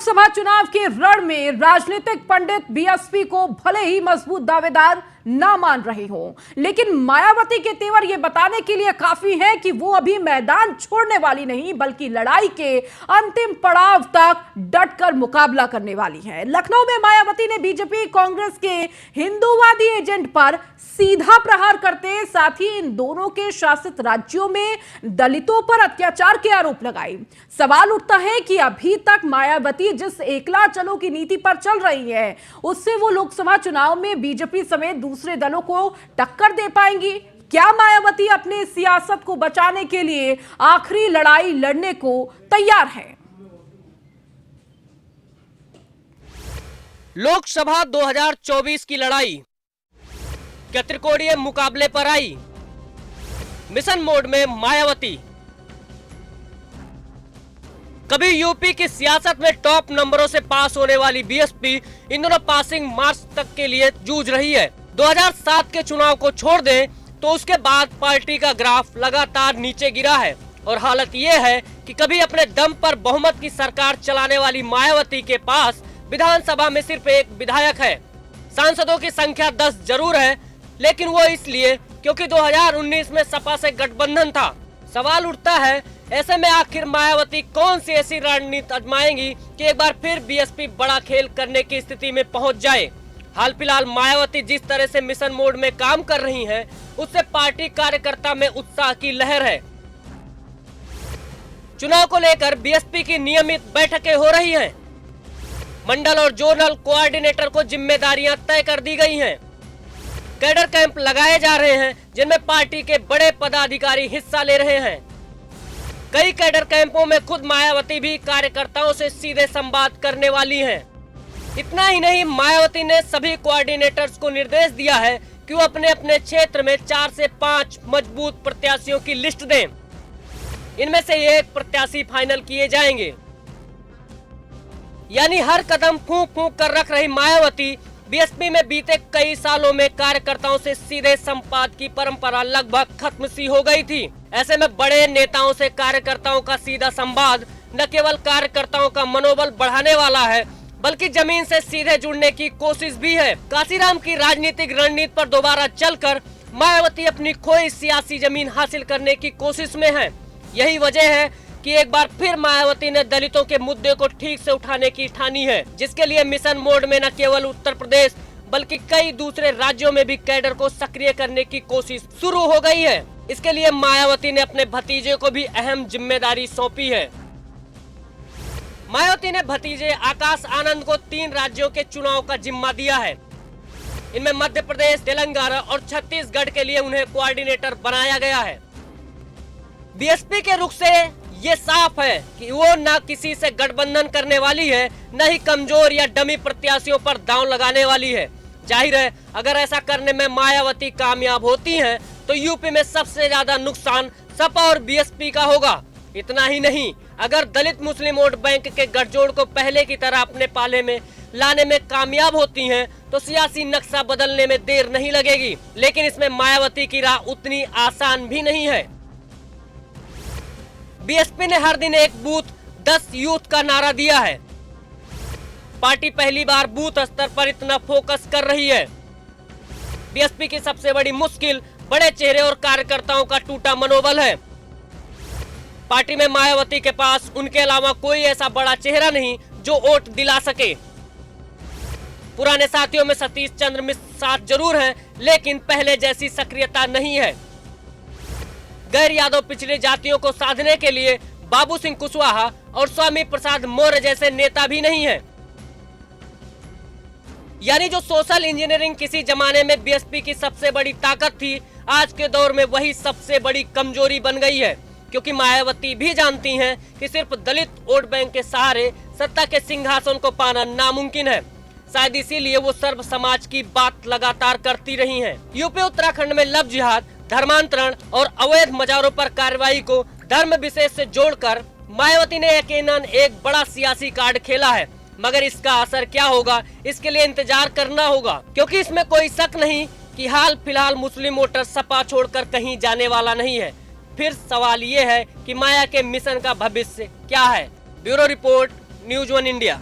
लोकसभा चुनाव के रण में राजनीतिक पंडित बीएसपी को भले ही मजबूत दावेदार ना मान रहे हो, लेकिन मायावती के तेवर यह बताने के लिए काफी है कि वो अभी मैदान छोड़ने वाली नहीं बल्कि लड़ाई के अंतिम पड़ाव तक डटकर मुकाबला करने वाली है। लखनऊ में मायावती ने बीजेपी कांग्रेस के हिंदूवादी एजेंट पर सीधा प्रहार करते साथ ही इन दोनों के शासित राज्यों में दलितों पर अत्याचार के आरोप लगाए। सवाल उठता है कि अभी तक मायावती जिस एकला चलो की नीति पर चल रही है, उससे वो लोकसभा चुनाव में बीजेपी समेत दूसरे दलों को टक्कर दे पाएंगी? क्या मायावती अपने सियासत को बचाने के लिए आखिरी लड़ाई लड़ने को तैयार है? लोकसभा 2024 की लड़ाई क्या त्रिकोणीय मुकाबले पर आई? मिशन मोड में मायावती। कभी यूपी की सियासत में टॉप नंबरों से पास होने वाली बीएसपी इन दोनों पासिंग मार्क्स तक के लिए जूझ रही है। 2007 के चुनाव को छोड़ दें तो उसके बाद पार्टी का ग्राफ लगातार नीचे गिरा है और हालत यह है कि कभी अपने दम पर बहुमत की सरकार चलाने वाली मायावती के पास विधानसभा में सिर्फ एक विधायक है। सांसदों की संख्या 10 जरूर है, लेकिन वो इसलिए क्योंकि 2019 में सपा से गठबंधन था। सवाल उठता है, ऐसे में आखिर मायावती कौन सी ऐसी रणनीति आजमाएंगी कि एक बार फिर बीएसपी बड़ा खेल करने की स्थिति में पहुंच जाए? हाल फिलहाल मायावती जिस तरह से मिशन मोड में काम कर रही हैं, उससे पार्टी कार्यकर्ता में उत्साह की लहर है। चुनाव को लेकर बीएसपी की नियमित बैठकें हो रही हैं। मंडल और जोनल कोऑर्डिनेटर को जिम्मेदारियां तय कर दी गई हैं। कैडर कैंप लगाए जा रहे हैं जिनमें पार्टी के बड़े पदाधिकारी हिस्सा ले रहे हैं। कई कैडर कैंपों में खुद मायावती भी कार्यकर्ताओं से सीधे संवाद करने वाली हैं। इतना ही नहीं, मायावती ने सभी कोऑर्डिनेटर्स को निर्देश दिया है कि वो अपने अपने क्षेत्र में 4 से 5 मजबूत प्रत्याशियों की लिस्ट दें। इनमें से एक प्रत्याशी फाइनल किए जाएंगे। यानी हर कदम फूंक फूंक कर रख रही मायावती बीएसपी में बीते कई सालों में कार्यकर्ताओं से सीधे संवाद की परंपरा लगभग खत्म सी हो गई थी। ऐसे में बड़े नेताओं से कार्यकर्ताओं का सीधा संवाद न केवल कार्यकर्ताओं का मनोबल बढ़ाने वाला है, बल्कि जमीन से सीधे जुड़ने की कोशिश भी है। काशीराम की राजनीतिक रणनीति पर दोबारा चलकर मायावती अपनी खोई सियासी जमीन हासिल करने की कोशिश में है। यही वजह है कि एक बार फिर मायावती ने दलितों के मुद्दे को ठीक से उठाने की ठानी है, जिसके लिए मिशन मोड में न केवल उत्तर प्रदेश बल्कि कई दूसरे राज्यों में भी कैडर को सक्रिय करने की कोशिश शुरू हो गई है। इसके लिए मायावती ने अपने भतीजे को भी अहम जिम्मेदारी सौंपी है। मायावती ने भतीजे आकाश आनंद को 3 राज्यों के चुनाव का जिम्मा दिया है। इनमें मध्य प्रदेश, तेलंगाना और छत्तीसगढ़ के लिए उन्हें कोऑर्डिनेटर बनाया गया है। बीएसपी के रुख से ये साफ है कि वो न किसी से गठबंधन करने वाली है, न ही कमजोर या डमी प्रत्याशियों पर दांव लगाने वाली है। जाहिर है, अगर ऐसा करने में मायावती कामयाब होती हैं, तो यूपी में सबसे ज्यादा नुकसान सपा और बीएसपी का होगा। इतना ही नहीं, अगर दलित मुस्लिम वोट बैंक के गठजोड़ को पहले की तरह अपने पाले में लाने में कामयाब होती हैं, तो सियासी नक्शा बदलने में देर नहीं लगेगी। लेकिन इसमें मायावती की राह उतनी आसान भी नहीं है। बीएसपी ने हर दिन एक बूथ 10 यूथ का नारा दिया है। पार्टी पहली बार बूथ स्तर पर इतना फोकस कर रही है। बीएसपी की सबसे बड़ी मुश्किल बड़े चेहरे और कार्यकर्ताओं का टूटा मनोबल है। पार्टी में मायावती के पास उनके अलावा कोई ऐसा बड़ा चेहरा नहीं जो वोट दिला सके। पुराने साथियों में सतीश चंद्र मिश्र साथ जरूर हैं, लेकिन पहले जैसी सक्रियता नहीं है। गैर यादव पिछड़ी जातियों को साधने के लिए बाबू सिंह कुशवाहा और स्वामी प्रसाद मौर्य जैसे नेता भी नहीं है। यानी जो सोशल इंजीनियरिंग किसी जमाने में बीएसपी की सबसे बड़ी ताकत थी, आज के दौर में वही सबसे बड़ी कमजोरी बन गई है। क्योंकि मायावती भी जानती हैं कि सिर्फ दलित वोट बैंक के सहारे सत्ता के सिंहासन को पाना नामुमकिन है। शायद इसीलिए वो सर्व समाज की बात लगातार करती रही हैं। यूपी उत्तराखंड में लव जिहाद, धर्मांतरण और अवैध मजारों पर कार्रवाई को धर्म विशेष से जोड़कर मायावती ने यकीनन एक बड़ा सियासी कार्ड खेला है। मगर इसका असर क्या होगा, इसके लिए इंतजार करना होगा, क्योंकि इसमें कोई शक नहीं कि हाल फिलहाल मुस्लिम वोटर सपा छोड़कर कहीं जाने वाला नहीं है। फिर सवाल ये है कि माया के मिशन का भविष्य क्या है। Bureau report, news 1 India.